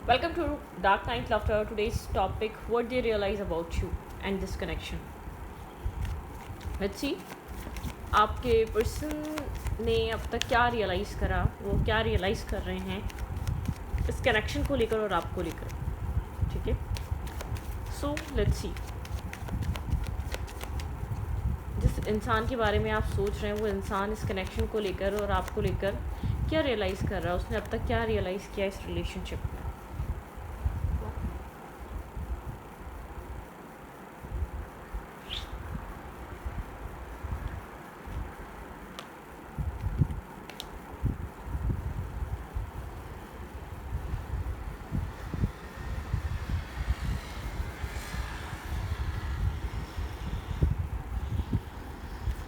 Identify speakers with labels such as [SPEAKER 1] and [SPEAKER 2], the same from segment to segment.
[SPEAKER 1] Welcome to Dark Night Laughter. Today's topic: what they realize about you and this connection. Let's see. आपके person ने अब तक क्या realise करा, वो क्या रियलाइज़ कर रहे हैं इस कनेक्शन को लेकर और आपको लेकर. ठीक है, सो लेट्स सी. जिस इंसान के बारे में आप सोच रहे हैं वो इंसान इस कनेक्शन को लेकर और आपको लेकर क्या रियलाइज़ कर रहा है, उसने अब तक क्या रियलाइज़ किया इस रिलेशनशिप में.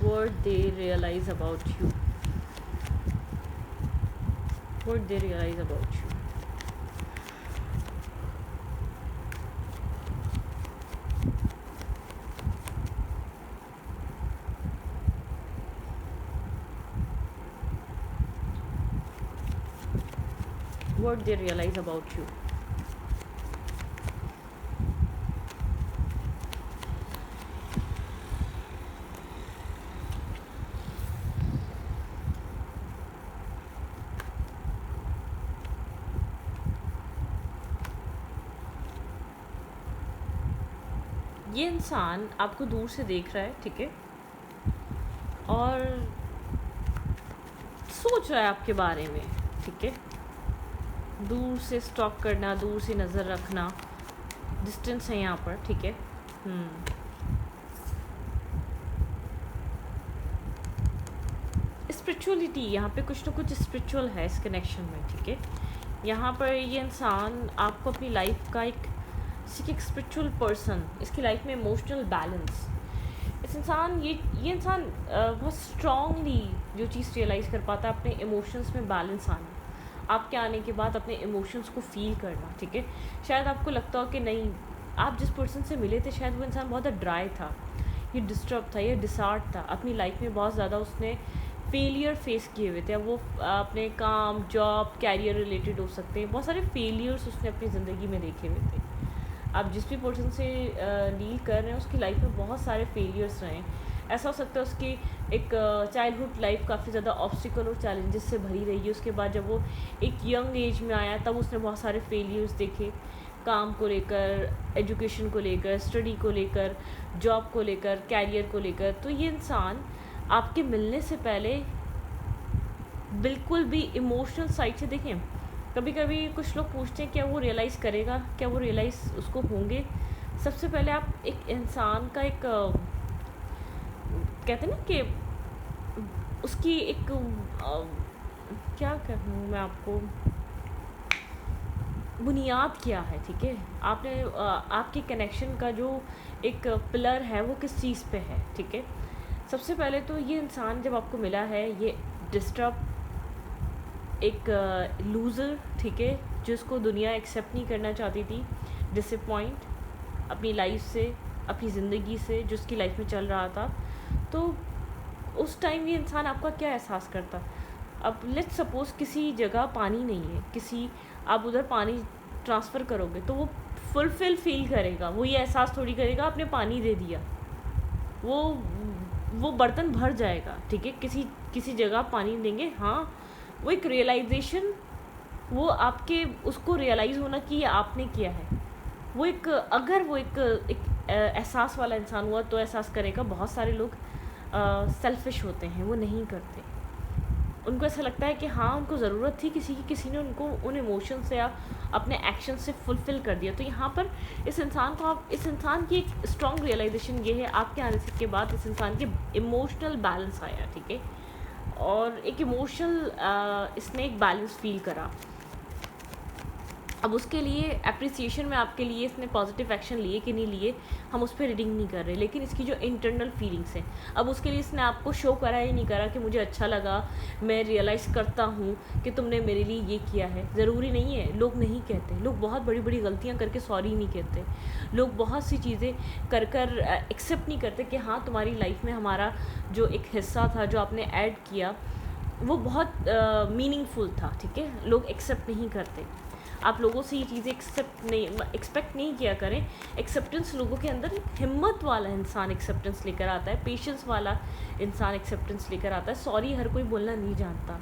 [SPEAKER 1] What they realize about you. What they realize about you. What they realize about you. ये इंसान आपको दूर से देख रहा है, ठीक है, और सोच रहा है आपके बारे में, ठीक है. दूर से स्टॉक करना, दूर से नज़र रखना, डिस्टेंस है यहाँ पर, ठीक है. स्पिरिचुअलिटी यहाँ पे कुछ ना कुछ स्पिरिचुअल है इस कनेक्शन में, ठीक है. यहाँ पर ये इंसान आपको अपनी लाइफ का एक स्पिरिचुअल पर्सन, इसकी लाइफ में इमोशनल बैलेंस, इस इंसान ये इंसान बहुत स्ट्रांगली जो चीज़ रियलाइज़ कर पाता है, अपने इमोशंस में बैलेंस आना, आपके आने के बाद अपने इमोशंस को फील करना, ठीक है. शायद आपको लगता हो कि नहीं, आप जिस पर्सन से मिले थे शायद वो इंसान बहुत ड्राई था, ये डिस्टर्ब था, ये डिसआर्ट था, अपनी लाइफ में बहुत ज़्यादा उसने फेलियर फेस किए हुए थे. अब वो अपने काम, जॉब, कैरियर रिलेटेड हो सकते हैं, बहुत सारे फेलियर्स उसने अपनी ज़िंदगी में देखे हुए थे. आप जिस भी पर्सन से डील कर रहे हैं उसकी लाइफ में बहुत सारे फेलियर्स रहे हैं. ऐसा हो सकता है उसकी एक चाइल्डहुड लाइफ काफ़ी ज़्यादा ऑब्स्टिकल और चैलेंजेस से भरी रही है. उसके बाद जब वो एक यंग एज में आया तब उसने बहुत सारे फेलियर्स देखे, काम को लेकर, एजुकेशन को लेकर, स्टडी को लेकर, जॉब को लेकर, कैरियर को लेकर. तो ये इंसान आपके मिलने से पहले बिल्कुल भी इमोशनल साइड से, देखें, कभी कभी कुछ लोग पूछते हैं क्या वो रियलाइज़ करेगा, क्या वो रियलाइज़ उसको होंगे. सबसे पहले आप एक इंसान का एक कहते हैं ना कि उसकी एक क्या कहूँ मैं आपको, बुनियाद क्या है, ठीक है. आपने आपके कनेक्शन का जो एक पिलर है वो किस चीज़ पे है, ठीक है. सबसे पहले तो ये इंसान जब आपको मिला है, ये डिस्टर्ब, एक लूज़र, ठीक है, जिसको दुनिया एक्सेप्ट नहीं करना चाहती थी, डिसअपॉइंट अपनी लाइफ से, अपनी ज़िंदगी से, जो उसकी लाइफ में चल रहा था. तो उस टाइम ये इंसान आपका क्या एहसास करता. अब लेट्स सपोज़ किसी जगह पानी नहीं है, किसी आप उधर पानी ट्रांसफ़र करोगे तो वो फुलफिल फील करेगा, वो ये एहसास थोड़ी करेगा आपने पानी दे दिया, वो बर्तन भर जाएगा, ठीक है. किसी जगह पानी देंगे, हाँ, वो एक रियलाइजेशन, वो आपके उसको रियलाइज़ होना कि ये आपने किया है, वो एक, अगर वो एक एहसास वाला इंसान हुआ तो एहसास करेगा. बहुत सारे लोग सेल्फिश होते हैं, वो नहीं करते, उनको ऐसा लगता है कि हाँ उनको ज़रूरत थी किसी ने उनको उन इमोशन से या अपने एक्शन से फुलफ़िल कर दिया. तो यहाँ पर इस इंसान की एक स्ट्रॉन्ग रियलाइजेशन ये है, आपके आने के बाद इस इंसान के इमोशनल बैलेंस आया, ठीक है, और एक इमोशनल इसने एक बैलेंस फील करा. अब उसके लिए अप्रिसिएशन में आपके लिए इसने पॉजिटिव एक्शन लिए कि नहीं लिए, हम उस पर रीडिंग नहीं कर रहे, लेकिन इसकी जो इंटरनल फीलिंग्स हैं, अब उसके लिए इसने आपको शो करा ही नहीं करा कि मुझे अच्छा लगा, मैं रियलाइज़ करता हूँ कि तुमने मेरे लिए ये किया है. ज़रूरी नहीं है, लोग नहीं कहते, लोग बहुत बड़ी बड़ी गलतियाँ करके सॉरी नहीं कहते, लोग बहुत सी चीज़ें कर एक्सेप्ट नहीं करते कि हाँ तुम्हारी लाइफ में हमारा जो एक हिस्सा था जो आपने ऐड किया वो बहुत मीनिंगफुल था, ठीक है. लोग एक्सेप्ट नहीं करते. आप लोगों से ये चीज़ें एक्सपेक्ट नहीं किया करें। एक्सेप्टेंस लोगों के अंदर, हिम्मत वाला इंसान एक्सेप्टेंस लेकर आता है, पेशेंस वाला इंसान एक्सेप्टेंस लेकर आता है। सॉरी हर कोई बोलना नहीं जानता,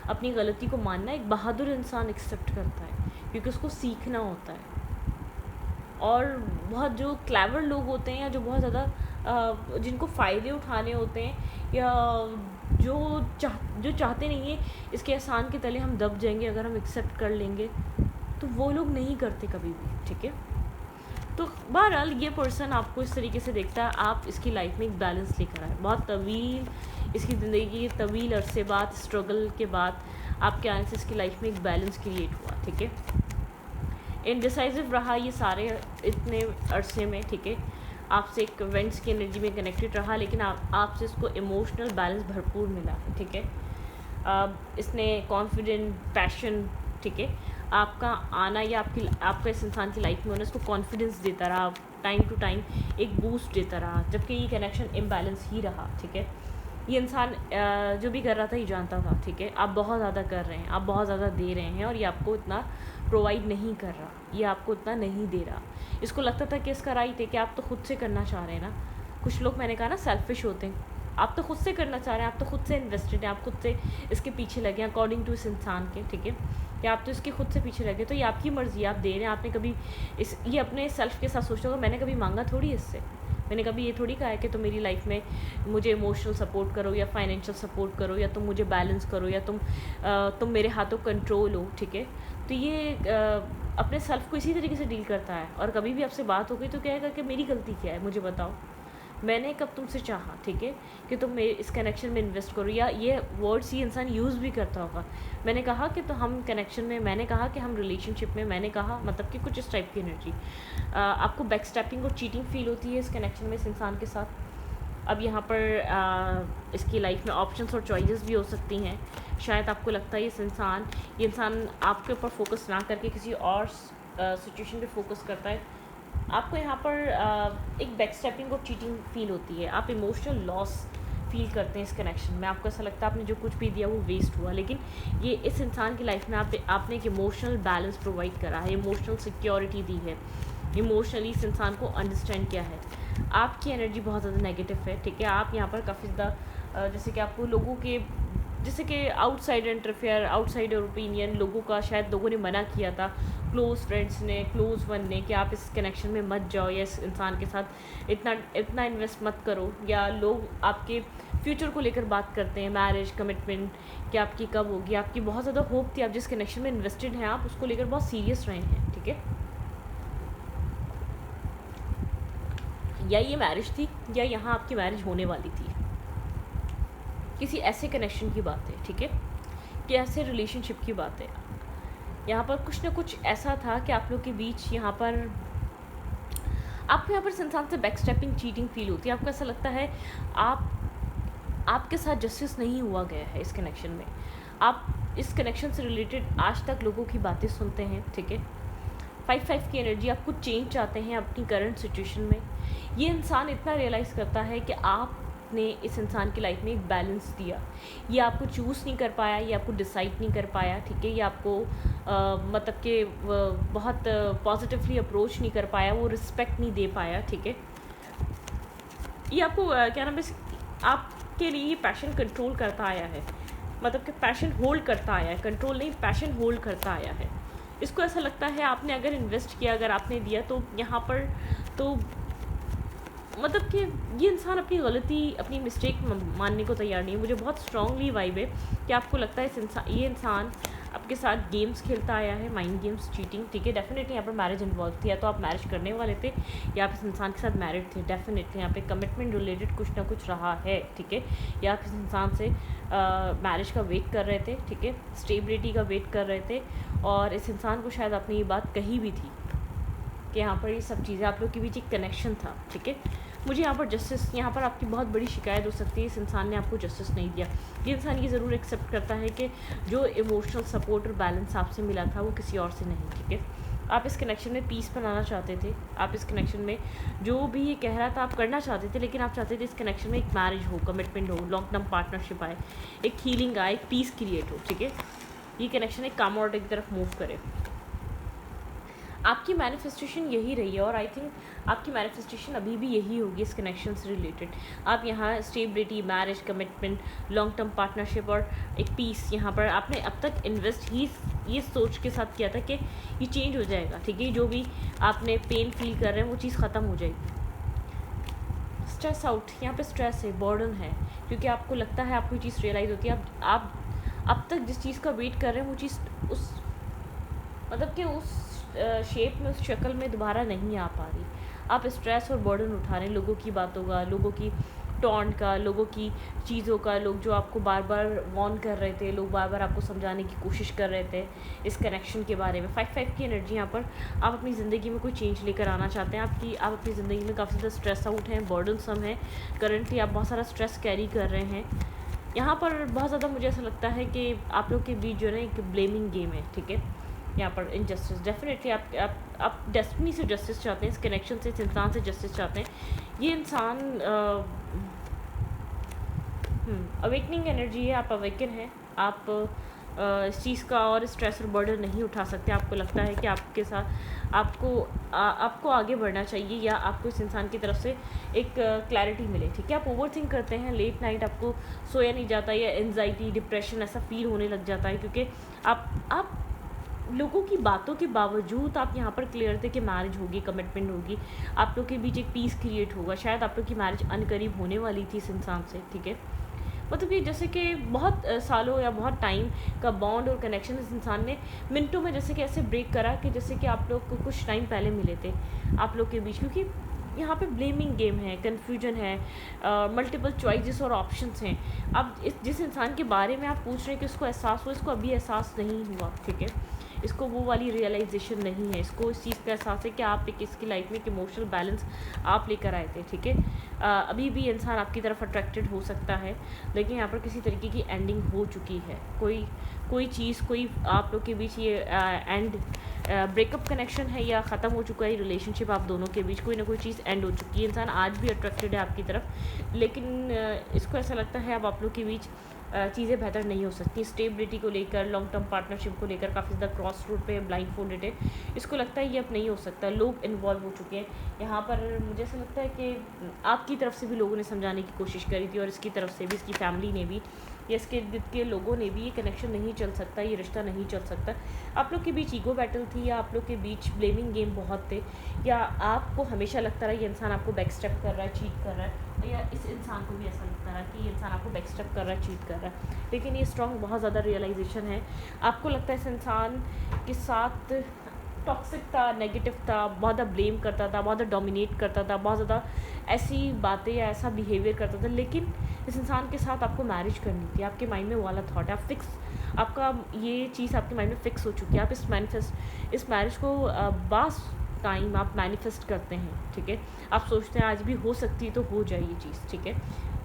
[SPEAKER 1] अपनी गलती को मानना एक बहादुर इंसान एक्सेप्ट करता है, क्योंकि उसको सीखना होता है। और बहुत जो क्लेवर लोग होते हैं, या जो बहुत ज़्यादा जिनको फ़ायदे उठाने होते हैं, या जो चाहते नहीं है इसके एहसान के तले हम दब जाएंगे अगर हम एक्सेप्ट कर लेंगे, तो वो लोग नहीं करते कभी भी, ठीक है। तो बहरहाल ये पर्सन आपको इस तरीके से देखता है, आप इसकी लाइफ में एक बैलेंस लेकर आए। बहुत तवील इसकी ज़िंदगी की तवील अरसे बाद, स्ट्रगल के बाद आपके आने से इसकी लाइफ में एक बैलेंस क्रिएट हुआ, ठीक है। इनडिसाइसिव रहा ये सारे इतने अरसे में, ठीक है। आपसे एक इवेंट्स की एनर्जी में कनेक्टेड रहा, लेकिन आपसे इसको इमोशनल बैलेंस भरपूर मिला है, ठीक है। इसने कॉन्फिडेंट, पैशन, ठीक है, आपका आना या आपका इस इंसान की लाइफ में होना इसको कॉन्फिडेंस देता रहा, टाइम टू टाइम एक बूस्ट देता रहा, जबकि ये कनेक्शन इम्बैलेंस ही रहा, ठीक है। ये इंसान जो भी कर रहा था ये जानता था, ठीक है, आप बहुत ज़्यादा कर रहे हैं, आप बहुत ज़्यादा दे रहे हैं, और ये आपको इतना प्रोवाइड नहीं कर रहा, ये आपको इतना नहीं दे रहा। इसको लगता था कि इसका राइट है कि आप तो खुद से करना चाह रहे हैं ना। कुछ लोग, मैंने कहा ना, सेल्फिश होते हैं। आप तो खुद से करना चाह रहे हैं, आप तो खुद से इन्वेस्टेड हैं, आप खुद से इसके पीछे लगे हैं अकॉर्डिंग टू इस इंसान के, ठीक है, या आप तो इसके खुद से पीछे लगे, तो ये आपकी मर्ज़ी, आप दे रहे हैं। आपने कभी ये अपने सेल्फ के साथ सोचते होगा, मैंने कभी मांगा थोड़ी इससे, मैंने कभी ये थोड़ी कहा है कि तुम मेरी लाइफ में मुझे इमोशनल सपोर्ट करो या फाइनेंशियल सपोर्ट करो, या तुम मुझे बैलेंस करो, या तुम मेरे हाथों कंट्रोल हो, ठीक है। तो ये अपने सेल्फ को इसी तरीके से डील करता है, और कभी भी आपसे बात हो गई तो कहेगा कि मेरी गलती क्या है, मुझे बताओ, मैंने कब तुमसे चाहा, ठीक है, कि तुम मेरे इस कनेक्शन में इन्वेस्ट करो। या ये वर्ड्स ये इंसान यूज़ भी करता होगा, मैंने कहा कि तो हम कनेक्शन में, मैंने कहा कि हम रिलेशनशिप में, मैंने कहा, मतलब कि कुछ इस टाइप की एनर्जी। आपको बैकस्टैपिंग और चीटिंग फील होती है इस कनेक्शन में, इस इंसान के साथ। अब यहाँ पर इसकी लाइफ में ऑप्शंस और चॉइसेस भी हो सकती हैं। शायद आपको लगता है ये इंसान आपके ऊपर फोकस ना करके किसी और सिचुएशन पे फोकस करता है। आपको यहाँ पर एक बैकस्टेपिंग और चीटिंग फील होती है, आप इमोशनल लॉस फील करते हैं इस कनेक्शन में। आपको ऐसा लगता है आपने जो कुछ भी दिया वो वेस्ट हुआ, लेकिन ये इस इंसान की लाइफ में आपने एक इमोशनल बैलेंस प्रोवाइड करा है, इमोशनल सिक्योरिटी दी है, इमोशनली इस इंसान को अंडरस्टैंड किया है। आपकी एनर्जी बहुत ज़्यादा नेगेटिव है, ठीक है। आप यहाँ पर काफ़ी ज़्यादा जैसे कि आपको लोगों के, जैसे कि आउटसाइड इंटरफेयर, आउटसाइड ओपिनियन, लोगों का शायद लोगों ने मना किया था, क्लोज़ फ्रेंड्स ने, क्लोज़ वन ने, कि आप इस कनेक्शन में मत जाओ, या इस इंसान के साथ इतना इन्वेस्ट मत करो। या लोग आपके फ्यूचर को लेकर बात करते हैं, मैरिज, कमिटमेंट, कि आपकी कब होगी। आपकी बहुत ज़्यादा होप थी, आप जिस कनेक्शन में इन्वेस्टेड हैं आप उसको लेकर बहुत सीरियस रहे हैं, ठीक है। या ये मैरिज थी, या यहाँ आपकी मैरिज होने वाली थी, किसी ऐसे कनेक्शन की बात है, ठीक है, कि ऐसे रिलेशनशिप की बात है। यहाँ पर कुछ ना कुछ ऐसा था कि आप लोग के बीच यहाँ पर आपको यहाँ पर इस इंसान से बैकस्टेपिंग, चीटिंग फील होती है। आपको ऐसा लगता है आपके साथ जस्टिस नहीं हुआ गया है इस कनेक्शन में। आप इस कनेक्शन से रिलेटेड आज तक लोगों की बातें सुनते हैं, ठीक है। 5-5 की एनर्जी, आप कुछ चेंज चाहते हैं अपनी करंट सिचुएशन में। ये इंसान इतना रियलाइज़ करता है कि आपने इस इंसान की लाइफ में एक बैलेंस दिया। ये आपको चूज़ नहीं कर पाया, ये आपको डिसाइड नहीं कर पाया, ठीक है। ये आपको मतलब कि बहुत पॉजिटिवली अप्रोच नहीं कर पाया, वो रिस्पेक्ट नहीं दे पाया, ठीक है। ये आपको क्या नाम है, आपके लिए ये पैशन कंट्रोल करता आया है, मतलब कि पैशन होल्ड करता आया है, कंट्रोल नहीं, पैशन होल्ड करता आया है। इसको ऐसा लगता है आपने अगर इन्वेस्ट किया, अगर आपने दिया, तो यहाँ पर तो मतलब कि ये इंसान अपनी गलती, अपनी मिस्टेक मानने को तैयार नहीं है। मुझे बहुत स्ट्रांगली वाइब है कि आपको लगता है ये इंसान आपके साथ गेम्स खेलता आया है, माइंड गेम्स, चीटिंग, ठीक है। डेफिनेटली यहाँ पर मैरिज इन्वॉल्व थी, या तो आप मैरिज करने वाले थे, या आप इस इंसान के साथ मैरिड थे। डेफिनेटली यहाँ पे कमिटमेंट रिलेटेड कुछ ना कुछ रहा है, ठीक है। या आप इस इंसान से मैरिज का वेट कर रहे थे, ठीक है, स्टेबिलिटी का वेट कर रहे थे, और इस इंसान को शायद आपने ये बात कही भी थी कि यहाँ पर ये सब चीज़ें आप लोग के बीच एक कनेक्शन था, ठीक है। मुझे यहाँ पर जस्टिस, यहाँ पर आपकी बहुत बड़ी शिकायत हो सकती है, इस इंसान ने आपको जस्टिस नहीं दिया। ये इंसान ये ज़रूर एक्सेप्ट करता है कि जो इमोशनल सपोर्ट और बैलेंस आपसे मिला था वो किसी और से नहीं, ठीक है। आप इस कनेक्शन में पीस बनाना चाहते थे, आप इस कनेक्शन में जो भी ये कह रहा था आप करना चाहते थे, लेकिन आप चाहते थे इस कनेक्शन में एक मैरिज हो, कमिटमेंट हो, लॉन्ग टर्म पार्टनरशिप आए, एक हीलिंग आए, एक पीस क्रिएट हो, ठीक है। ये कनेक्शन एक काम और की तरफ मूव करे। आपकी मैनिफेस्टेशन यही रही है, और आई थिंक आपकी मैनिफेस्टेशन अभी भी यही होगी इस कनेक्शन से रिलेटेड। आप यहाँ stability, marriage, commitment, long term partnership और एक पीस, यहाँ पर आपने अब तक इन्वेस्ट ही ये सोच के साथ किया था कि ये चेंज हो जाएगा, ठीक है। जो भी आपने पेन फील कर रहे हैं वो चीज़ ख़त्म हो जाएगी। स्ट्रेस आउट, यहाँ पे स्ट्रेस है, बर्डन है, क्योंकि आपको लगता है आपको ये चीज़ रियलाइज़ होती है, आप अब तक जिस चीज़ का वेट कर रहे हैं वो चीज़ उस मतलब कि उस शेप में, उस शक्ल में दोबारा नहीं आ पा रही। आप स्ट्रेस और बर्डन उठा रहे हैं लोगों की बातों का, लोगों की टॉन्ट का, लोगों की चीज़ों का, लोग जो आपको बार बार वॉर्न कर रहे थे, लोग बार बार आपको समझाने की कोशिश कर रहे थे इस कनेक्शन के बारे में। 5-5 की एनर्जी यहाँ पर, आप अपनी ज़िंदगी में कोई चेंज लेकर आना चाहते हैं। आप अपनी ज़िंदगी में काफ़ी ज़्यादा स्ट्रेस आउट हैं, बर्डन सम है, करंटली आप बहुत सारा स्ट्रेस कैरी कर रहे हैं। यहाँ पर बहुत ज़्यादा मुझे ऐसा लगता है कि आप लोग के बीच जो है ना एक ब्लेमिंग गेम है, ठीक है। यहाँ पर इनजस्टिस, डेफिनेटली आप डेस्टिनी से जस्टिस चाहते हैं, इस कनेक्शन से, इस इंसान से जस्टिस चाहते हैं। ये इंसान अवेकनिंग एनर्जी है, आप अवेकन हैं, आप इस चीज़ का और स्ट्रेस और बर्डन नहीं उठा सकते। आपको लगता है कि आपके साथ आपको आगे बढ़ना चाहिए, या आपको इस इंसान की तरफ से एक क्लैरिटी मिले, ठीक है। आप ओवर थिंक करते हैं, लेट नाइट आपको सोया नहीं जाता, या एनजाइटी, डिप्रेशन ऐसा फील होने लग जाता है, क्योंकि आप लोगों की बातों के बावजूद आप यहाँ पर क्लियर थे कि मैरिज होगी, कमिटमेंट होगी, आप लोग के बीच एक पीस क्रिएट होगा। शायद आप लोग की मैरिज अनकरीब होने वाली थी इस इंसान से, ठीक है। मतलब कि जैसे कि बहुत सालों या बहुत टाइम का बॉन्ड और कनेक्शन इस इंसान ने मिनटों में जैसे कि ऐसे ब्रेक करा, कि जैसे कि आप लोग को कुछ टाइम पहले मिले थे आप लोग के बीच, क्योंकि यहाँ पे ब्लेमिंग गेम है, कन्फ्यूजन है, मल्टीपल चॉइसेस और ऑप्शंस हैं। अब जिस इंसान के बारे में आप पूछ रहे हैं कि उसको एहसास हो, इसको अभी एहसास नहीं हुआ, ठीक है। इसको वो वाली रियलाइजेशन नहीं है, इसको इस चीज़ का एहसास है कि आप एक इसकी लाइफ में एक इमोशनल बैलेंस आप लेकर आए थे, ठीक है। अभी भी इंसान आपकी तरफ अट्रैक्टेड हो सकता है, लेकिन यहाँ पर किसी तरीके की एंडिंग हो चुकी है। कोई चीज़, कोई आप लोग के बीच ये एंड ब्रेकअप कनेक्शन है, या ख़त्म हो चुका है रिलेशनशिप आप दोनों के बीच, कोई ना कोई चीज़ एंड हो चुकी है। इंसान आज भी अट्रैक्टेड है आपकी तरफ, लेकिन इसको ऐसा लगता है अब आप लोग के बीच चीज़ें बेहतर नहीं हो सकती। स्टेबिलिटी को लेकर, लॉन्ग टर्म पार्टनरशिप को लेकर काफ़ी ज़्यादा क्रॉस रोड पे ब्लाइंड फोल्डेड है। इसको लगता है ये अब नहीं हो सकता, लोग इन्वॉल्व हो चुके हैं यहाँ पर। मुझे ऐसा लगता है कि आपकी तरफ से भी लोगों ने समझाने की कोशिश करी थी, और इसकी तरफ से भी, इसकी फैमिली ने भी, या इसके इर्द के लोगों ने भी, ये कनेक्शन नहीं चल सकता, ये रिश्ता नहीं चल सकता। आप लोग के बीच ईगो बैटल थी, या आप लोग के बीच ब्लेमिंग गेम बहुत थे, या आपको हमेशा लगता रहा ये इंसान आपको बैक स्टेप कर रहा है, चीट कर रहा है, या इस इंसान को भी ऐसा लगता रहा कि ये इंसान आपको बैक स्टेप कर रहा है, चीट कर रहा है। लेकिन ये स्ट्रॉन्ग बहुत ज़्यादा रियलाइजेशन है। आपको लगता है इस इंसान के साथ टॉक्सिक था, नेगेटिव था, बहुत ज़्यादा ब्लेम करता था, बहुत ज़्यादा डोमिनेट करता था, बहुत ज़्यादा ऐसी बातें या ऐसा बिहेवियर करता था। लेकिन इस इंसान के साथ आपको मैरिज करनी थी, आपके माइंड में वो वाला थॉट है, आप फिक्स, आपका ये चीज़ आपके माइंड में फिक्स हो चुकी है। आप इस मैरिज को बास टाइम आप मैनिफेस्ट करते हैं, ठीक है। आप सोचते हैं आज भी हो सकती है तो हो जाए ये चीज़, ठीक है।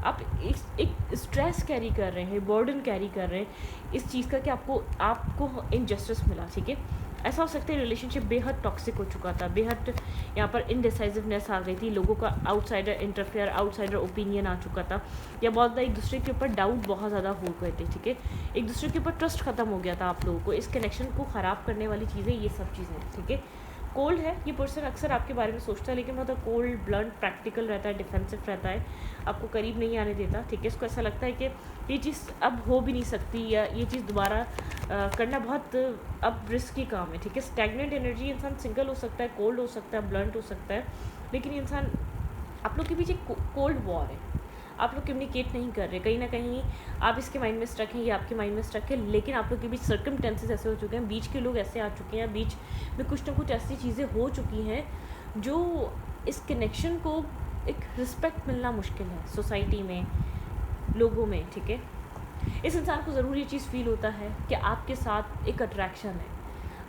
[SPEAKER 1] आप एक स्ट्रेस कैरी कर रहे हैं, बर्डन कैरी कर रहे हैं इस चीज़ का कि आपको इनजस्टिस मिला, ठीक है। ऐसा हो सकता है रिलेशनशिप बेहद टॉक्सिक हो चुका था, बेहद यहाँ पर इनडिसाइसिवनेस आ गई थी, लोगों का आउटसाइडर इंटरफेयर, आउटसाइडर ओपिनियन आ चुका था, या बहुत ज़्यादा एक दूसरे के ऊपर डाउट बहुत ज़्यादा हो गए थे, ठीक है। एक दूसरे के ऊपर ट्रस्ट खत्म हो गया था आप लोगों को। इस कनेक्शन को ख़राब करने वाली चीज़ें ये सब चीज़ें, ठीक है। कोल्ड है ये पर्सन, अक्सर आपके बारे में सोचता है, लेकिन बहुत कोल्ड, ब्लंट, प्रैक्टिकल रहता है, डिफेंसिव रहता है, आपको करीब नहीं आने देता, ठीक है। इसको ऐसा लगता है कि ये चीज़ अब हो भी नहीं सकती, या ये चीज़ दोबारा करना बहुत अब रिस्की काम है, ठीक है। स्टैग्नेंट एनर्जी, इंसान सिंगल हो सकता है, कोल्ड हो सकता है, ब्लंट हो सकता है, लेकिन इंसान आप लोग के बीच एक कोल्ड वॉर है, आप लोग कम्युनिकेट नहीं कर रहे, कहीं ना कहीं आप इसके माइंड में स्ट्रक हैं, ये आपके माइंड में स्ट्रक है, लेकिन आप लोग के बीच सर्कमटेंसेस ऐसे हो चुके हैं, बीच के लोग ऐसे आ चुके हैं, बीच में कुछ ना कुछ ऐसी चीज़ें हो चुकी हैं जो इस कनेक्शन को एक रिस्पेक्ट मिलना मुश्किल है सोसाइटी में, लोगों में, ठीक है। इस इंसान को ज़रूर ये चीज़ फील होता है कि आपके साथ एक अट्रैक्शन है,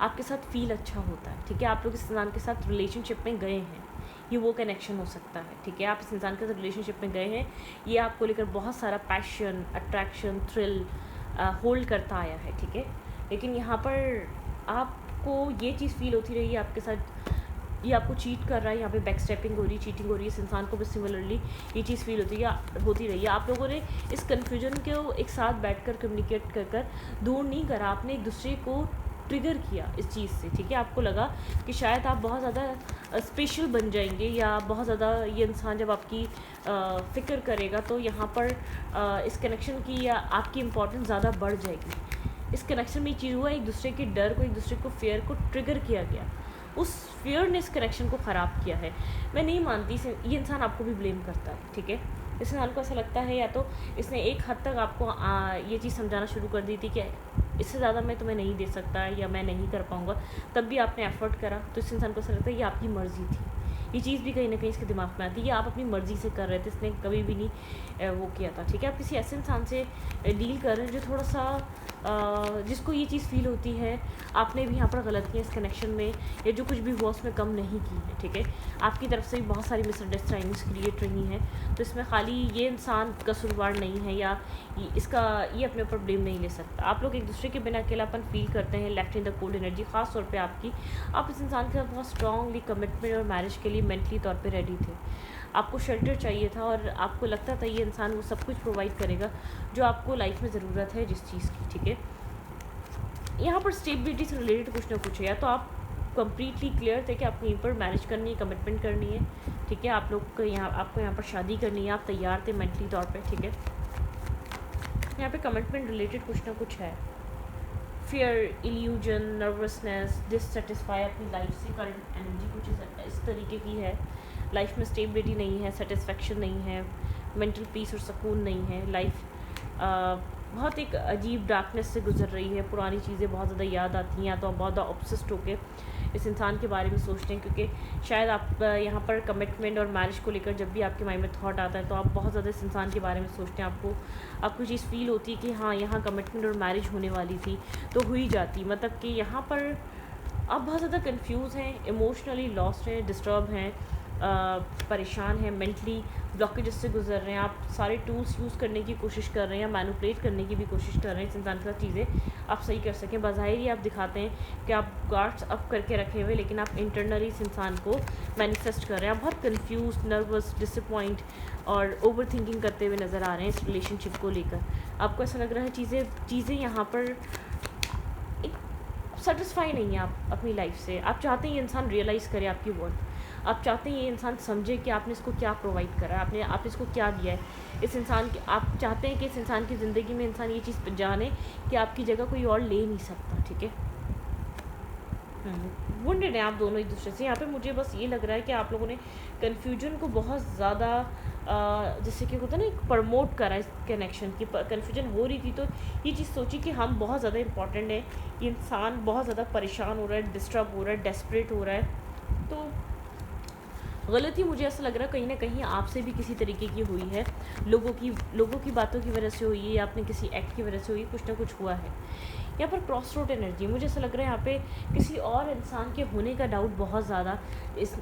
[SPEAKER 1] आपके साथ फील अच्छा होता है, ठीक है। आप लोग इस इंसान के साथ रिलेशनशिप में गए हैं, ये वो कनेक्शन हो सकता है, ठीक है। आप इस इंसान के साथ रिलेशनशिप में गए हैं, ये आपको लेकर बहुत सारा पैशन, अट्रैक्शन, थ्रिल होल्ड करता आया है, ठीक है। लेकिन यहाँ पर आपको ये चीज़ फील होती रही है आपके साथ, ये आपको चीट कर रहा है, यहाँ पे बैक स्टेपिंग हो रही है, चीटिंग हो रही है, इस इंसान को भी सिमिलरली ये चीज़ फील होती रही है। आप लोगों ने इस कन्फ्यूजन को एक साथ बैठकर कम्युनिकेट कर दूर नहीं करा, आपने एक दूसरे को ट्रिगर किया इस चीज़ से, ठीक है। आपको लगा कि शायद आप बहुत ज़्यादा स्पेशल बन जाएंगे, या बहुत ज़्यादा ये इंसान जब आपकी फ़िक्र करेगा तो यहाँ पर इस कनेक्शन की या आपकी इम्पोर्टेंस ज़्यादा बढ़ जाएगी। इस कनेक्शन में ये चीज़ हुआ, एक दूसरे के डर को, एक दूसरे को फेयर को ट्रिगर किया गया, उस फेयर ने इस कनेक्शन को ख़राब किया है। मैं नहीं मानती ये इंसान आपको भी ब्लेम करता है, ठीक है। इस इंसान को ऐसा लगता है या तो इसने एक हद तक आपको ये चीज़ समझाना शुरू कर दी थी कि इससे ज़्यादा मैं तुम्हें नहीं दे सकता या मैं नहीं कर पाऊँगा, तब भी आपने एफ़र्ट करा, तो इस इंसान को ऐसा लगता है ये आपकी मर्ज़ी थी। ये चीज़ भी कहीं ना कहीं इसके दिमाग में आती है, ये आप अपनी मर्ज़ी से कर रहे थे, इसने कभी भी नहीं वो किया था, ठीक है। आप किसी ऐसे इंसान से डील कर रहे हैं जो थोड़ा सा जिसको ये चीज़ फ़ील होती है आपने भी यहाँ पर गलत किया इस कनेक्शन में, या जो कुछ भी हुआ उसमें कम नहीं की है, ठीक है। आपकी तरफ से भी बहुत सारी मिसअंडरस्टैंडिंग्स क्रिएट रही हैं, तो इसमें खाली ये इंसान कसूरवार नहीं है, या ये अपने ऊपर ब्लेम नहीं ले सकता। आप लोग एक दूसरे के बिना अकेलापन फील करते हैं, left in the cold energy, ख़ास तौर पे आपकी। आप इस इंसान के साथ बहुत स्ट्रांगली कमिटमेंट और मैरिज के लिए मेंटली तौर पे रेडी थे। आपको शेल्टर चाहिए था और आपको लगता था ये इंसान वो सब कुछ प्रोवाइड करेगा जो आपको लाइफ में ज़रूरत है जिस चीज़ की, ठीक है। यहाँ पर स्टेबिलिटी से रिलेटेड कुछ ना कुछ है, या तो आप कम्प्लीटली क्लियर थे कि आपको यहीं पर मैरिज करनी है, कमिटमेंट करनी है, ठीक है। आपको यहाँ पर शादी करनी है, आप तैयार थे मेंटली तौर पे, ठीक है। यहाँ पे कमिटमेंट रिलेटेड कुछ ना कुछ है। फियर, इल्यूजन, नर्वसनेस, डिससेटिस्फाई अपनी लाइफ से, करंट एनर्जी कुछ इस तरीके की है। लाइफ में स्टेबिलिटी नहीं है, सेटिस्फेक्शन नहीं है, मेंटल पीस और सुकून नहीं है। लाइफ बहुत एक अजीब डार्कनेस से गुजर रही है, पुरानी चीज़ें बहुत ज़्यादा याद आती हैं, या तो आप बहुत ज़्यादा ऑब्सेस्ड होकर इस इंसान के बारे में सोचते हैं, क्योंकि शायद आप यहाँ पर कमिटमेंट और मैरिज को लेकर जब भी आपके माइंड में थॉट आता है तो आप बहुत ज़्यादा इस इंसान के बारे में सोचते हैं। आपको चीज़ फील होती है कि हाँ, यहाँ कमिटमेंट और मैरिज होने वाली थी तो हुई जाती, मतलब कि यहाँ पर आप बहुत ज़्यादा कंफ्यूज हैं, इमोशनली लॉस्ट हैं, डिस्टर्ब हैं, परेशान हैं, मेंटली ब्लॉकेजेस से गुजर रहे हैं। आप सारे टूल्स यूज़ करने की कोशिश कर रहे हैं, या मैनिपुलेट करने की भी कोशिश कर रहे हैं इस इंसान के साथ चीज़ें आप सही कर सकें। बाज़ाहिर ही आप दिखाते हैं कि आप गार्ड्स अप करके रखे हुए, लेकिन आप इंटरनली इस इंसान को मैनिफेस्ट कर रहे हैं। आप बहुत कंफ्यूज, नर्वस, डिसअपॉइंट और ओवर थिंकिंग करते हुए नज़र आ रहे हैं इस रिलेशनशिप को लेकर। आपको ऐसा लग रहा है चीज़ें यहाँ पर सेटिस्फाई नहीं है आप अपनी लाइफ से। आप चाहते हैं ये इंसान रियलाइज़ करे आपकी वर्थ, आप चाहते हैं ये इंसान समझे कि आपने इसको क्या प्रोवाइड करा है, आपने इसको क्या दिया है इस इंसान के। आप चाहते हैं कि इस इंसान की ज़िंदगी में इंसान ये चीज़ जाने कि आपकी जगह कोई और ले नहीं सकता, ठीक है। वुंडेड हैं आप दोनों एक दूसरे से। यहाँ पे मुझे बस ये लग रहा है कि आप लोगों ने कन्फ्यूजन को बहुत ज़्यादा जैसे कि होता है ना, एक प्रमोट करा इस कनेक्शन की। कन्फ्यूजन हो रही थी तो ये चीज़ सोची कि हम बहुत ज़्यादा इंपॉर्टेंट है, ये इंसान बहुत ज़्यादा परेशान हो रहा है, डिस्टर्ब हो रहा है, डेस्परेट हो रहा है। तो गलती मुझे ऐसा लग रहा है कहीं ना कहीं आपसे भी किसी तरीके की हुई है, लोगों की बातों की वजह से हुई है, या अपने किसी एक्ट की वजह से हुई, कुछ ना कुछ हुआ है। यहाँ पर क्रॉस रोड एनर्जी मुझे ऐसा लग रहा है यहाँ पे किसी और इंसान के होने का डाउट बहुत ज़्यादा,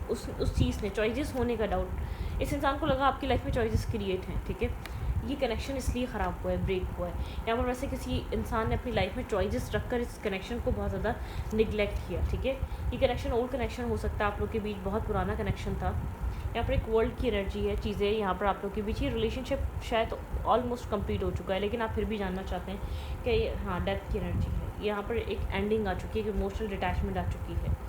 [SPEAKER 1] उस चीज़ ने चॉइसेस होने का डाउट, इस इंसान को लगा आपकी लाइफ में चॉइसेस क्रिएट हैं, ठीक है। ये कनेक्शन इसलिए ख़राब हुआ है, ब्रेक हुआ है। यहाँ पर वैसे किसी इंसान ने अपनी लाइफ में चॉइसेस रखकर इस कनेक्शन को बहुत ज़्यादा निगलेक्ट किया, ठीक है। ये कनेक्शन ओल्ड कनेक्शन हो सकता है, आप लोग के बीच बहुत पुराना कनेक्शन था। यहाँ पर एक वर्ल्ड की एनर्जी है, चीज़ें यहाँ पर आप लोग के बीच, ये रिलेशनशिप शायद ऑलमोस्ट कंप्लीट हो चुका है, लेकिन आप फिर भी जानना चाहते हैं कि हाँ, डेथ की एनर्जी है। यहाँ पर एक एंडिंग आ चुकी है, एक इमोशनल डिटैचमेंट आ चुकी है।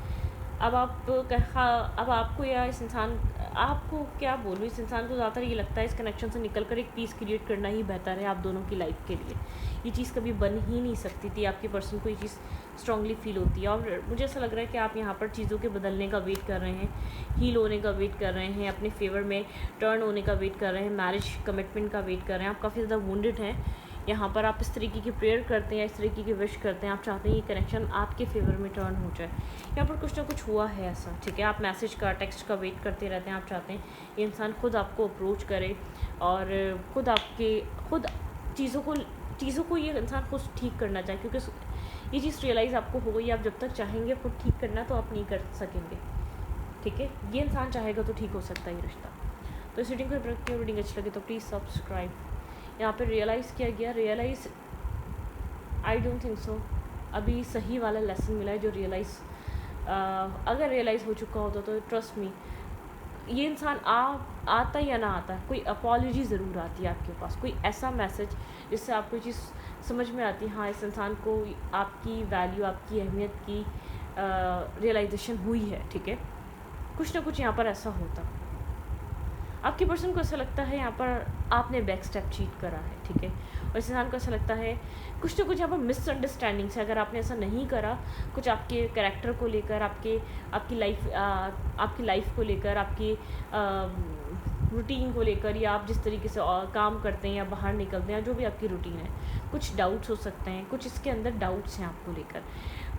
[SPEAKER 1] अब आपको या इस इंसान, आपको क्या बोलूँ, इस इंसान को ज़्यादातर ये लगता है इस कनेक्शन से निकलकर एक पीस क्रिएट करना ही बेहतर है आप दोनों की लाइफ के लिए। ये चीज़ कभी बन ही नहीं सकती थी, आपके पर्सन को ये चीज़ स्ट्रांगली फील होती है। और मुझे ऐसा लग रहा है कि आप यहाँ पर चीज़ों के बदलने का वेट कर रहे हैं, हील होने का वेट कर रहे हैं, अपने फेवर में टर्न होने का वेट कर रहे हैं, मैरिज कमिटमेंट का वेट कर रहे हैं। आप काफ़ी ज़्यादा वुंडेड हैं। यहाँ पर आप इस तरीके की प्रेयर करते हैं, इस तरीके की विश करते हैं, आप चाहते हैं ये कनेक्शन आपके फेवर में टर्न हो जाए। यहाँ पर कुछ ना कुछ हुआ है ऐसा, ठीक है। आप मैसेज का, टेक्स्ट का वेट करते रहते हैं, आप चाहते हैं ये इंसान खुद आपको अप्रोच करे और खुद चीज़ों को ये इंसान खुद ठीक करना चाहे, क्योंकि ये चीज़ रियलाइज़ आपको हो गई, आप जब तक चाहेंगे खुद ठीक करना तो आप नहीं कर सकेंगे, ठीक है। ये इंसान चाहेगा तो ठीक हो सकता है ये रिश्ता। तो इस रीडिंग को रीडिंग अच्छी लगे तो प्लीज़ सब्सक्राइब। यहाँ पे रियलाइज़ किया गया, आई डोंट थिंक सो अभी सही वाला लेसन मिला है जो अगर रियलाइज़ हो चुका होता तो ट्रस्ट मी, ये इंसान आता या ना आता, कोई अपॉलॉजी ज़रूर आती है आपके पास, कोई ऐसा मैसेज जिससे आप कोई चीज़ समझ में आती है, हाँ इस इंसान को आपकी वैल्यू, आपकी अहमियत की रियलाइजेशन हुई है, ठीक है। कुछ ना कुछ यहाँ पर ऐसा होता, आपके पर्सन को ऐसा लगता है यहाँ पर आपने बैक स्टेप चीट करा है, ठीक है। और इस इंसान को ऐसा लगता है कुछ ना कुछ यहाँ पर मिसअंडरस्टैंडिंग से, अगर आपने ऐसा नहीं करा, कुछ आपके कैरेक्टर को लेकर, आपकी लाइफ को लेकर, आपकी रूटीन को लेकर, या आप जिस तरीके से काम करते हैं या बाहर निकलते हैं, या जो भी आपकी रूटीन है, कुछ डाउट्स हो सकते हैं, कुछ इसके अंदर डाउट्स हैं आपको लेकर।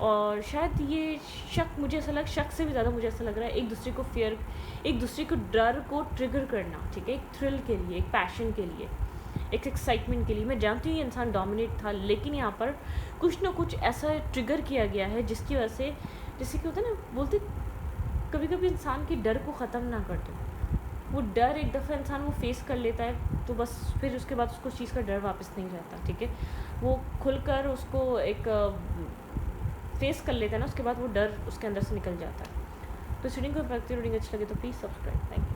[SPEAKER 1] और शायद ये शक, मुझे ऐसा शक से भी ज़्यादा मुझे ऐसा लग रहा है एक दूसरे को फियर, एक दूसरे को डर को ट्रिगर करना, ठीक है। एक थ्रिल के लिए, एक पैशन के लिए, एक एक्साइटमेंट के लिए। मैं जानती हूँ ये इंसान डोमिनेट था, लेकिन यहाँ पर कुछ ना कुछ ऐसा ट्रिगर किया गया है जिसकी वजह से, जैसे कि होता है ना, बोलते कभी कभी इंसान के डर को ख़त्म ना कर दो, वो डर एक दफ़ा इंसान वो फेस कर लेता है तो बस फिर उसके बाद उसको चीज़ का डर वापस नहीं रहता, ठीक है। वो खुलकर उसको एक फेस कर लेता है ना, उसके बाद वो डर उसके अंदर से निकल जाता है। तो रीडिंग को रीडिंग अच्छी लगे तो प्लीज़ सब्सक्राइब। Thank you.